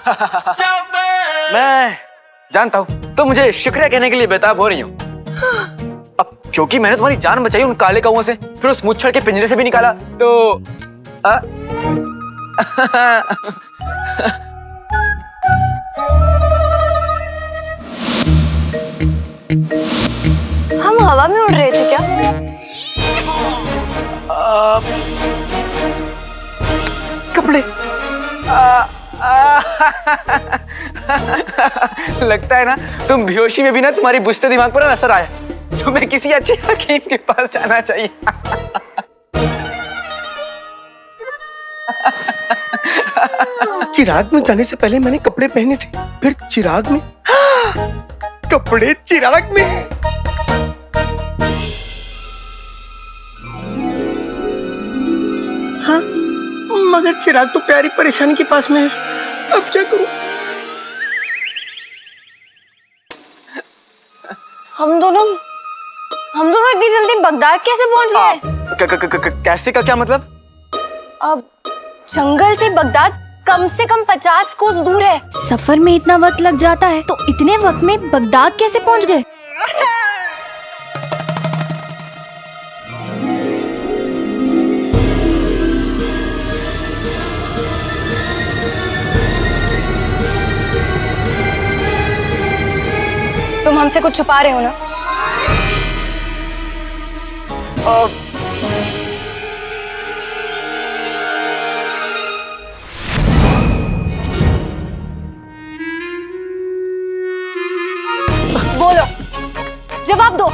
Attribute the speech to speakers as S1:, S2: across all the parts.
S1: मैं जानता हूँ तुम मुझे शुक्रिया कहने के लिए बेताब हो रही हो। अब क्योंकि मैंने तुम्हारी जान बचाई उन काले कौवों से, फिर उस मुच्छड़ के पिंजरे से भी निकाला, तो
S2: हम हवा में उड़ रहे थे क्या?
S1: कपड़े। लगता है ना तुम बेहोशी में भी ना तुम्हारी बुझते दिमाग पर असर आया। तुम्हें किसी अच्छे हकीम के पास जाना चाहिए।
S3: चिराग में जाने से पहले मैंने कपड़े पहने थे, फिर चिराग में कपड़े चिराग में। हाँ, मगर चिराग तो प्यारी परेशानी के पास में है। अब क्या करूं?
S2: हम दोनों इतनी जल्दी बगदाद कैसे पहुंच गए?
S1: कैसे का क्या मतलब?
S2: अब जंगल से बगदाद कम से कम 50 कोस दूर है।
S4: सफर में इतना वक्त लग जाता है तो इतने वक्त में बगदाद कैसे पहुंच गए?
S2: तुम हमसे कुछ छुपा रहे हो ना? बोलो, जवाब दो।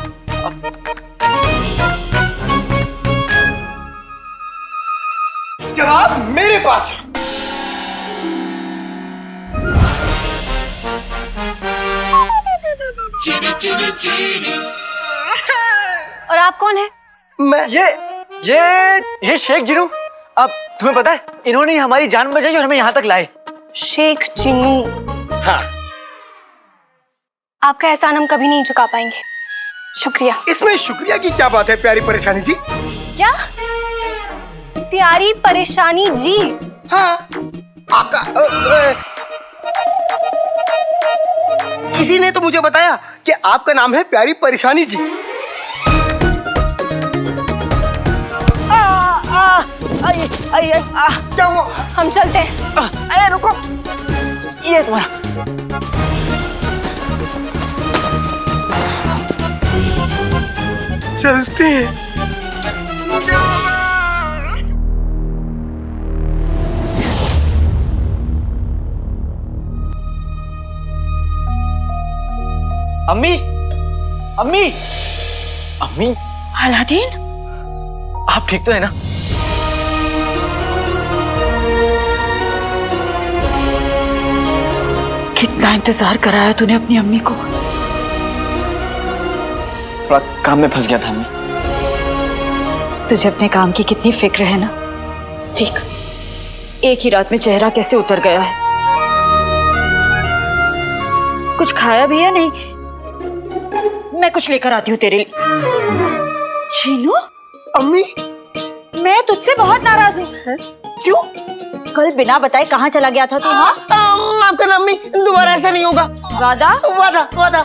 S3: जवाब मेरे पास है।
S2: और आप कौन है?
S3: मैं
S1: ये शेख जिनू। अब तुम्हें पता है इन्होंने हमारी जान बचाई और हमें यहाँ तक लाए।
S2: शेख जिन्नू।
S3: हाँ,
S2: आपका एहसान हम कभी नहीं चुका पाएंगे। शुक्रिया।
S3: इसमें शुक्रिया की क्या बात है प्यारी परेशानी जी?
S2: क्या? प्यारी परेशानी जी?
S3: हाँ, आपका इसी ने तो मुझे बताया कि आपका नाम है प्यारी परेशानी जी। क्या हुआ?
S2: हम चलते हैं।
S1: अरे रुको, ये तुम्हारा।
S3: चलते हैं।
S1: अम्मी, अम्मी, अम्मी,
S2: अलादीन,
S1: आप ठीक तो है ना?
S5: कितना इंतजार कराया तूने अपनी अम्मी को।
S1: थोड़ा काम में फंस गया था अम्मी।
S5: तुझे अपने काम की कितनी फिक्र है ना। ठीक, एक ही रात में चेहरा कैसे उतर गया है। कुछ खाया भी है नहीं? मैं कुछ लेकर आती हूँ तेरे लिए। चीनू,
S3: अम्मी,
S5: मैं तुझसे बहुत नाराज हूँ।
S3: क्यों?
S5: कल बिना बताए कहाँ चला गया था तू? हाँ,
S3: आपका नाम अम्मी, दोबारा ऐसा नहीं होगा।
S5: वादा?
S3: वादा, वादा।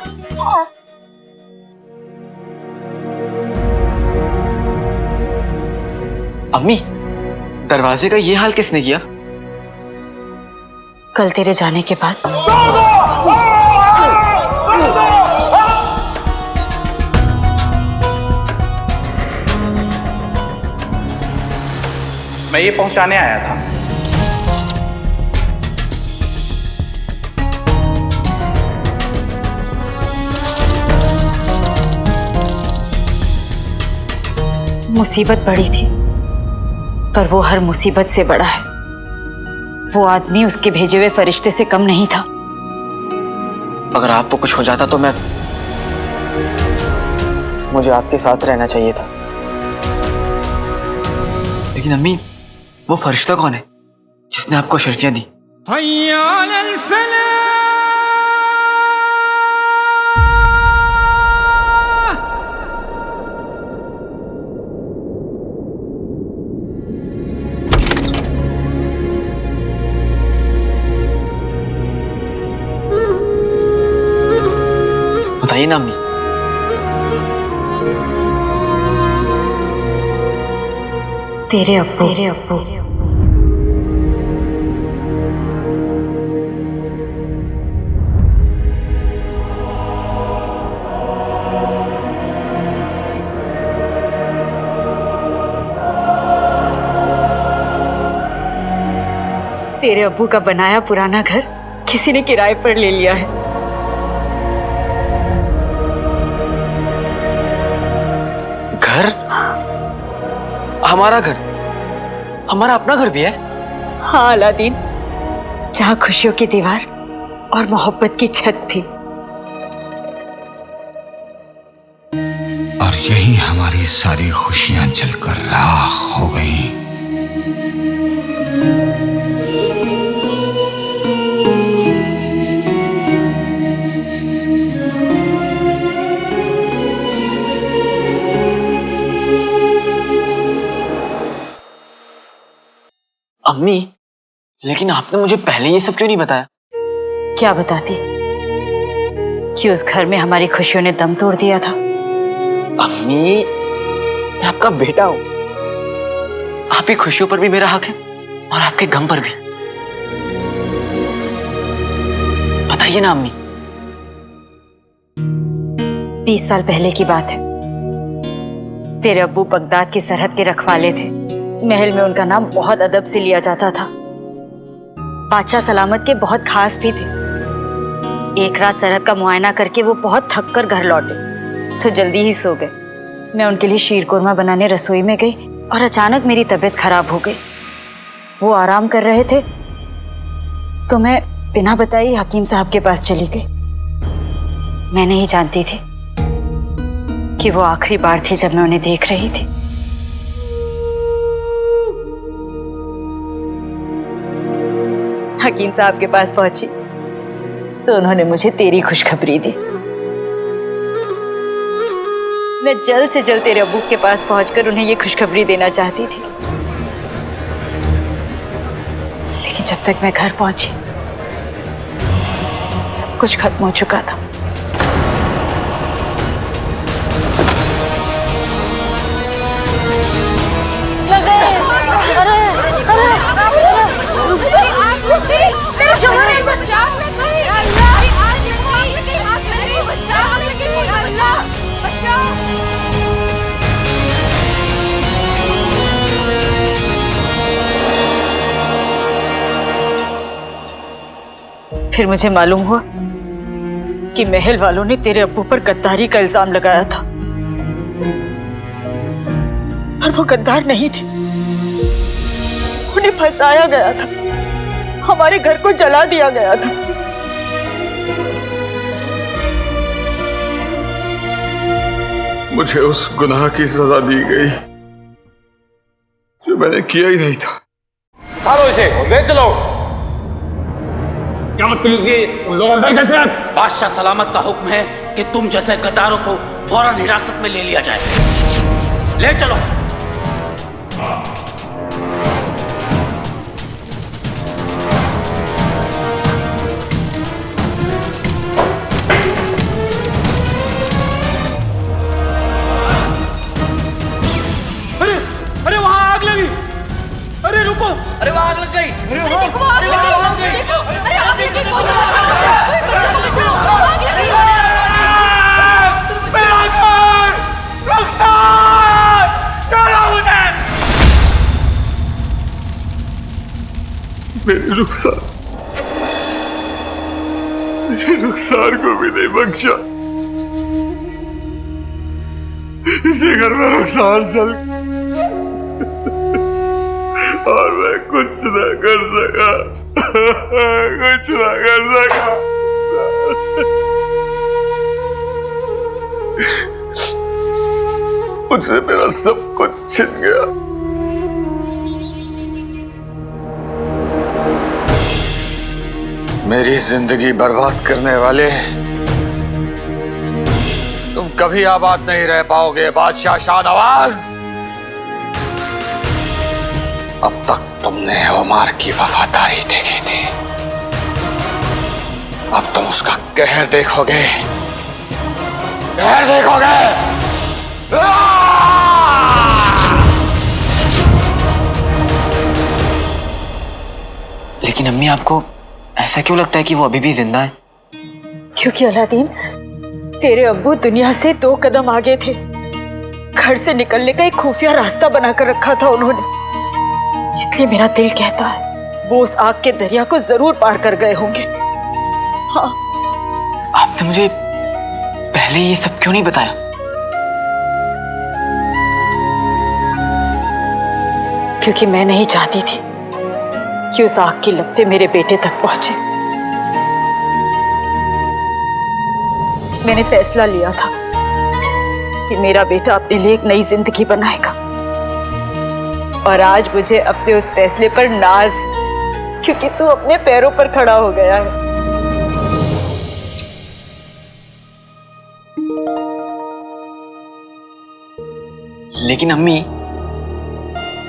S1: अम्मी, दरवाजे का ये हाल किसने किया?
S5: कल तेरे जाने के बाद
S6: मैं ये पहुंचाने आया था।
S5: मुसीबत बड़ी थी, पर वो हर मुसीबत से बड़ा है। वो आदमी उसके भेजे हुए फरिश्ते से कम नहीं था।
S1: अगर आपको कुछ हो जाता तो मुझे आपके साथ रहना चाहिए था। लेकिन अम्मी, वो फरिश्ता कौन है जिसने आपको शर्फियां दी? बताइए ना अम्मी।
S5: तेरे अब्बू तेरे अब्बू का बनाया पुराना घर किसी ने किराए पर ले लिया है।
S1: घर? हमारा घर? हमारा अपना घर भी है?
S5: हाँ अलादीन, जहाँ खुशियों की दीवार और मोहब्बत की छत थी।
S6: और यही हमारी सारी खुशियां जलकर राख हो गईं।
S1: अम्मी, लेकिन आपने मुझे पहले ये सब क्यों नहीं बताया?
S5: क्या बताती कि उस घर में हमारी खुशियों ने दम तोड़ दिया था।
S1: अम्मी, मैं आपका बेटा हूं। आपकी खुशियों पर भी मेरा हक है और आपके गम पर भी। बताइए ना अम्मी।
S5: 20 साल पहले की बात है। तेरे अब्बू बगदाद की सरहद के रखवाले थे। महल में उनका नाम बहुत अदब से लिया जाता था। बादशाह सलामत के बहुत खास भी थे। एक रात सरहद का मुआयना करके वो बहुत थक कर घर लौटे तो जल्दी ही सो गए। मैं उनके लिए शीर कोरमा बनाने रसोई में गई और अचानक मेरी तबीयत खराब हो गई। वो आराम कर रहे थे तो मैं बिना बताई हकीम साहब के पास चली गई। मैं नहीं जानती थी कि वो आखिरी बार थी जब मैं उन्हें देख रही थी। हकीम साहब के पास पहुंची तो उन्होंने मुझे तेरी खुशखबरी दी। मैं जल्द से जल्द तेरे अब्बू के पास पहुंचकर उन्हें ये खुशखबरी देना चाहती थी, लेकिन जब तक मैं घर पहुंची सब कुछ खत्म हो चुका था। फिर मुझे मालूम हुआ कि महल वालों ने तेरे अब्बू पर गद्दारी का इल्जाम लगाया था, पर वो गद्दार नहीं थे। उन्हें फंसाया गया था, हमारे घर को जला दिया गया था।
S6: मुझे उस गुनाह की सजा दी गई जो मैंने किया ही नहीं था।
S7: उतारो इसे और ले चलो। क्या मतलब उन लोगों अंदर कैसे?
S8: बादशाह सलामत का हुक्म है कि तुम जैसे गद्दारों को फौरन हिरासत में ले लिया जाए। ले चलो। अरे वहां आग लगी। अरे रुको। अरे वहां आग लग गई। अरे वहां आग लग गई।
S6: मेरी रुखसार को भी नहीं बख्शा। इसी घर में रुखसार चल और मैं कुछ न कर सका। कुछ न कर सका। मुझसे मेरा सब कुछ छिन गया। मेरी जिंदगी बर्बाद करने वाले तुम कभी आबाद नहीं रह पाओगे बादशाह शाहनवाज। अब तक तुमने ओमार की वफादारी देखी थी, अब तुम उसका कहर देखोगे।
S7: फिर देखोगे।
S1: लेकिन अम्मी, आपको ऐसा क्यों लगता है कि वो अभी भी जिंदा है?
S5: क्योंकि अलादीन, तेरे अब्बू दुनिया से 2 कदम आगे थे। घर से निकलने का एक खुफिया रास्ता बनाकर रखा था उन्होंने। इसलिए मेरा दिल कहता है वो उस आग के दरिया को जरूर पार कर गए होंगे। हाँ।
S1: आपने मुझे पहले ये सब क्यों नहीं बताया?
S5: क्योंकि मैं नहीं चाहती थी कि उस आग की लपटें मेरे बेटे तक पहुंचे। मैंने फैसला लिया था कि मेरा बेटा अपने लिए एक नई जिंदगी बनाएगा, और आज मुझे अपने उस फैसले पर नाज है, क्योंकि तू अपने पैरों पर खड़ा हो गया है।
S1: लेकिन अम्मी,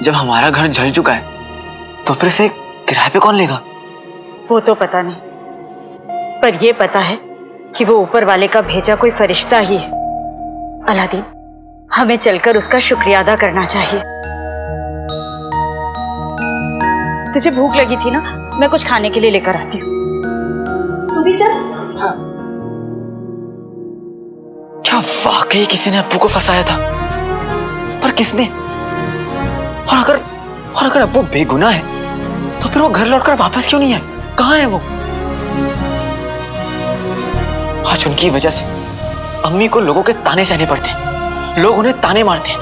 S1: जब हमारा घर जल चुका है तो फिर से किराए पे कौन लेगा?
S5: वो तो पता नहीं, पर ये पता है कि वो ऊपर वाले का भेजा कोई फरिश्ता ही है। अलादीन, हमें चलकर उसका शुक्रिया अदा करना चाहिए। तुझे भूख लगी थी ना, मैं कुछ खाने के लिए लेकर आती हूँ। तू भी चल। हाँ।
S1: क्या वाकई किसी ने अब्बू को फंसाया था? पर किसने? और अगर अब्बू बेगुनाह है तो फिर वो घर लौटकर वापस क्यों नहीं आए? कहाँ है वो? आज उनकी वजह से अम्मी को लोगों के ताने सहने पड़ते हैं, लोग उन्हें ताने मारते हैं।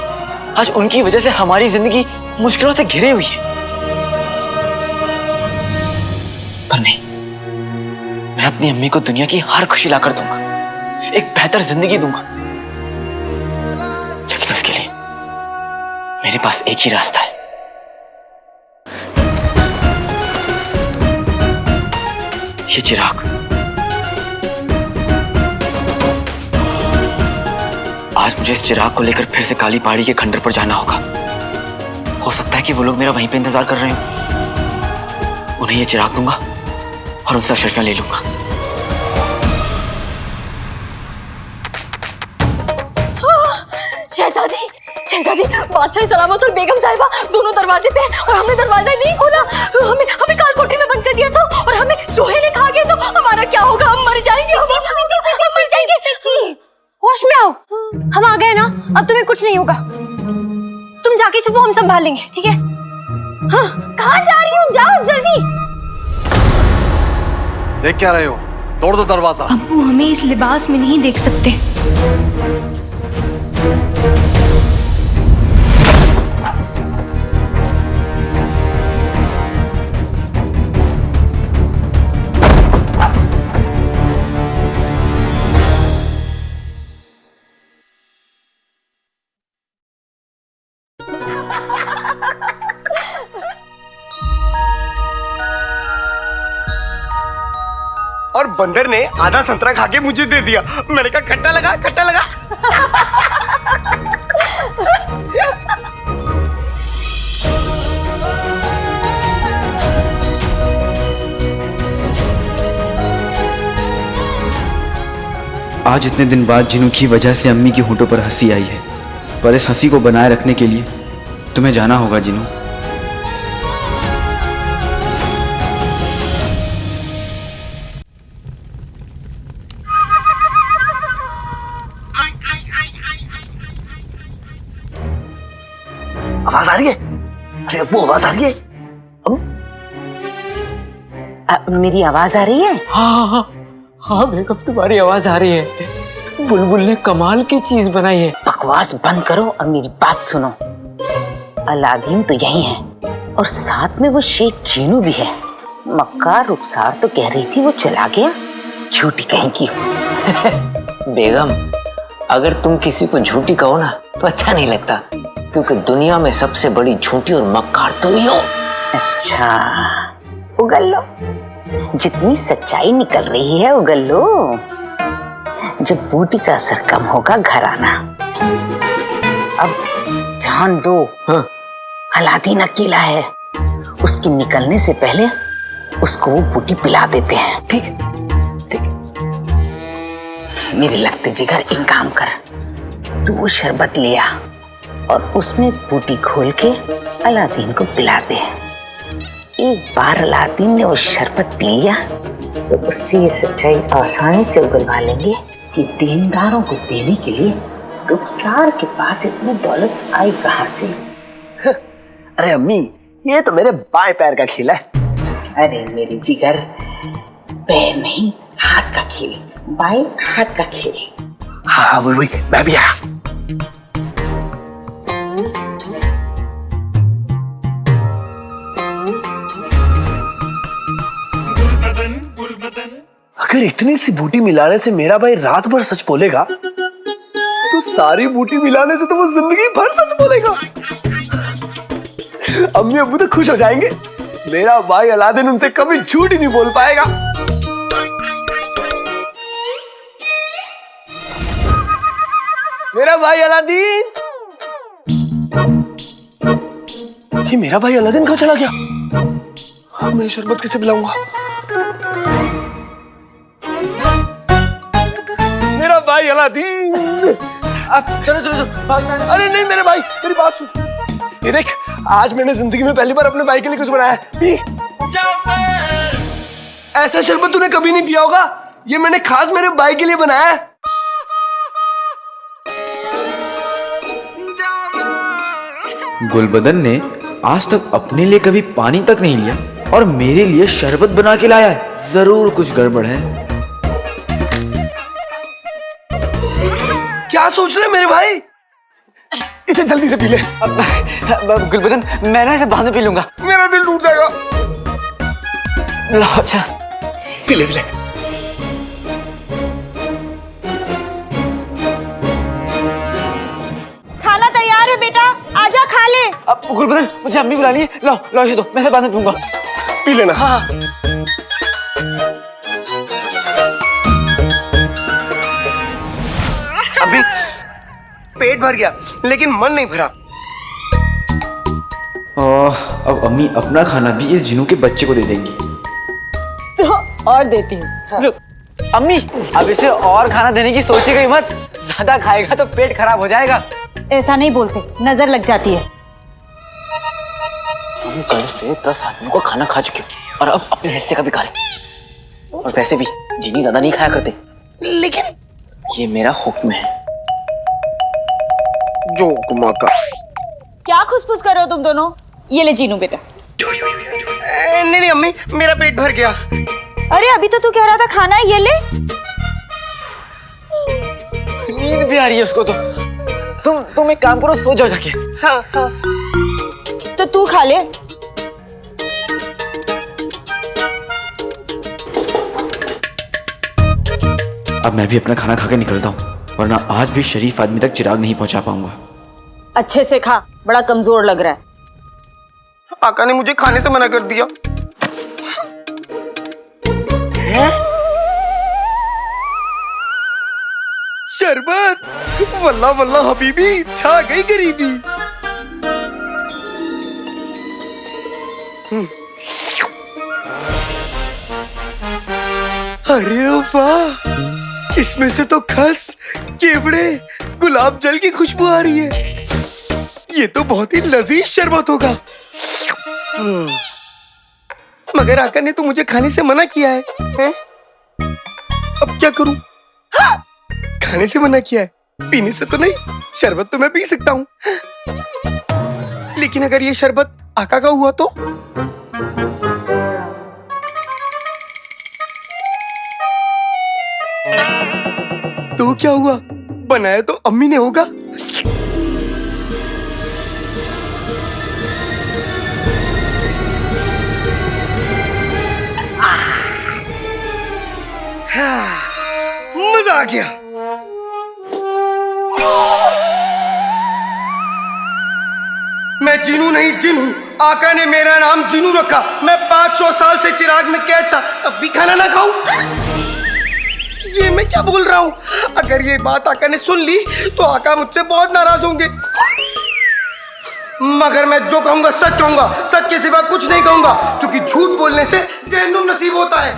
S1: आज उनकी वजह से हमारी जिंदगी मुश्किलों से घिरी हुई है। पर नहीं, मैं अपनी अम्मी को दुनिया की हर खुशी लाकर दूंगा, एक बेहतर जिंदगी दूंगा। लेकिन उसके लिए मेरे पास एक ही रास्ता है। ये चिराग। आज मुझे इस चिराग को लेकर फिर से काली पहाड़ी के खंडर पर जाना होगा। हो सकता है कि वो लोग मेरा वहीं पे इंतजार कर रहे हो। उन्हें ये चिराग दूंगा और उनसे शर्फियां ले लूंगा।
S2: शहजादी, बादशाह सलामत और बेगम साहिबा दोनों दरवाजे पे हैं और हमने दरवाजा नहीं खोला। हमें काल कोठरी में बंद कर दिया था और हमें चूहे ने खा गए तो हमारा क्या होगा? हम मर जाएंगे, हम मर जाएंगे। होश में आओ, हम आ गए ना, अब तुम्हें कुछ नहीं होगा। तुम जाके छुपो, हम संभाल लेंगे, ठीक है? हाँ, कहाँ जा रही हूँ? जाओ जल्दी।
S3: देख क्या रहे हो? तोड़ दो दरवाजा।
S4: अब्बू हमें इस लिबास में नहीं देख सकते।
S3: और बंदर ने आधा संतरा खा के मुझे दे दिया। मैंने कहा खट्टा लगा, खट्टा लगा।
S1: आज इतने दिन बाद जिनू की वजह से अम्मी की होंठों पर हंसी आई है, पर इस हंसी को बनाए रखने के लिए तुम्हें जाना होगा जिनू।
S9: आवाज आ रही है? अरे अब्बू, आवाज आ रही है? मेरी आवाज आ रही है?
S10: हाँ बेगम, तुम्हारी आवाज आ रही है। बुलबुल ने कमाल की चीज बनाई है।
S9: बकवास बंद करो और मेरी बात सुनो। अलादीन तो यही है और साथ में वो शेख जीनू भी है। मक्का रुखसार तो कह रही थी वो चला गया, झूठी कहीं की।
S10: बेगम, अगर तुम किसी को झूठी कहो ना तो अच्छा नहीं लगता, क्योंकि दुनिया में सबसे बड़ी झूठी और मक्कार तुम ही हो।
S9: अच्छा, उगल लो, जितनी सच्चाई निकल रही है उगल लो। जब बूटी का असर कम होगा घर आना। अब ध्यान दो।
S10: हाँ।
S9: अलादीन अकेला है, उसके निकलने से पहले उसको वो बूटी पिला देते हैं। ठीक है? ठीक है। मेरे लगते जिगर एक काम कर, तू वो शरबत ले आ और उसमें बूटी खोल के अलादीन को पिला दे। एक बार अलादीन ने वो शरबत पी लिया तो उससे ये सच्चाई आसानी से उगलवा लेंगे कि देनदारों को देने के लिए रुखसार के पास इतनी दौलत आई कहां से।
S3: अरे अम्मी, ये तो मेरे बाएं पैर का खेल है।
S9: अरे मेरी जिगर, पैर नहीं हाथ का खेल, बाएं हाथ का खेल।
S3: हाँ वही मैं भी आया। अगर इतनी सी बूटी मिलाने से मेरा भाई रात भर सच बोलेगा तो सारी बूटी मिलाने से तो वो जिंदगी भर सच बोलेगा। अम्मी अब्बू तो खुश हो जाएंगे, मेरा भाई अलादीन उनसे कभी झूठ ही नहीं बोल पाएगा। मेरा भाई अलादीन, ये मेरा भाई अलादीन कहाँ चला गया? मैं शरबत कैसे पिलाऊंगा? मेरा भाई अलादीन, चलो चलो चलो। अरे नहीं मेरे भाई, मेरी बात सुन। ये देख, आज मैंने जिंदगी में पहली बार अपने भाई के लिए कुछ बनाया है। पी। ऐसा शरबत तूने कभी नहीं पिया होगा, ये मैंने खास मेरे भाई के लिए बनाया है।
S1: गुलबदन ने आज तक अपने लिए कभी पानी तक नहीं लिया और मेरे लिए शरबत बना के लाया है। जरूर कुछ गड़बड़ है।
S3: क्या सोच रहे मेरे भाई? इसे जल्दी से पी ले।
S1: गुलबदन, मैं ना इसे बाद में पी लूंगा।
S3: मेरा दिल टूट जाएगा।
S1: लो, अच्छा
S3: पी ले पी ले।
S5: खाना तैयार है बेटा, आजा खा ले।
S1: अब गुलबदन, मुझे अम्मी बुला रही है। लो लो इसे दो, मैं इसे बाद में पीऊंगा।
S3: पी लेना।
S1: हाँ।
S3: अभी पेट भर गया लेकिन मन नहीं भरा।
S1: अब अम्मी अपना खाना भी इस जिनू के बच्चे को दे देंगी।
S5: तो और देती हूँ। रुक।
S1: अम्मी, अब इसे और खाना देने की सोचेगा ही मत, ज्यादा खाएगा तो पेट खराब हो जाएगा।
S5: ऐसा नहीं बोलते, नजर लग जाती है।
S1: तुम कल से 10 आदमियों का खाना खा चुके हो और अब अपने हिस्से का भी खा ले। और वैसे भी जीनी ज्यादा नहीं खाया करते,
S3: लेकिन
S1: ये मेरा हुक्म है।
S3: जो हुक्म का।
S5: क्या खुसफुस कर रहे हो तुम दोनों? ये ले जीनू बेटा।
S3: नहीं नहीं अम्मी, मेरा पेट भर गया।
S5: अरे अभी तो तू कह रहा था खाना है, ये ले।
S1: नींद भी आ रही है उसको तो। तुम एक काम करो, सो जाओ जाके।
S3: हाँ हाँ।
S5: तो तू खा ले।
S1: अब मैं भी अपना खाना खा के निकलता हूँ, वरना आज भी शरीफ आदमी तक चिराग नहीं पहुंचा पाऊंगा।
S5: अच्छे से खा, बड़ा कमजोर लग रहा है।
S3: आका ने मुझे खाने से मना कर दिया। शरबत, वल्ला वल्ला हबीबी, छा गई गरीबी। अरे वाह, इसमें से तो खस, केवड़े, गुलाब जल की खुशबू आ रही है। ये तो बहुत ही लजीज शरबत होगा। मगर आका ने तो मुझे खाने से मना किया है? अब क्या करूं? हाँ! खाने से मना किया है, पीने से तो नहीं। शरबत तो मैं पी सकता हूं, लेकिन अगर ये शरबत आका का हुआ तो? तो क्या हुआ? बनाया तो अम्मी ने होगा। मजा आ गया। मैं जीनू नहीं जिन हूं। आका ने मेरा नाम जीनू रखा। मैं 500 साल से चिराग में कैद था, अब भी खाना ना खाऊं? ये मैं क्या बोल रहा हूं? अगर ये बात आका ने सुन ली तो आका मुझसे बहुत नाराज होंगे। मगर मैं जो कहूंगा सच कहूंगा, सच के सिवा कुछ नहीं कहूंगा, क्योंकि झूठ बोलने से जहन्नुम नसीब होता है।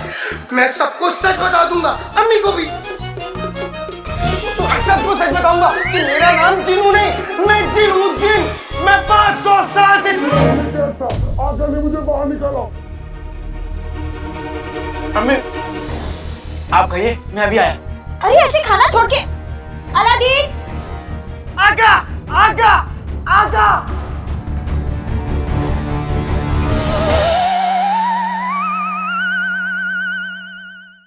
S3: मैं सबको सच बता दूंगा, अम्मी को भी। सच बताऊंगा कि मेरा नाम जीनू नहीं, मैं जिन हूँ, जिन। मैं 500 साल से
S6: मुझे बाहर निकालो।
S3: अम्मी आप कहिए, मैं अभी आया।
S2: अरे ऐसे खाना छोड़ के अलादीन
S3: आगा आगा आगा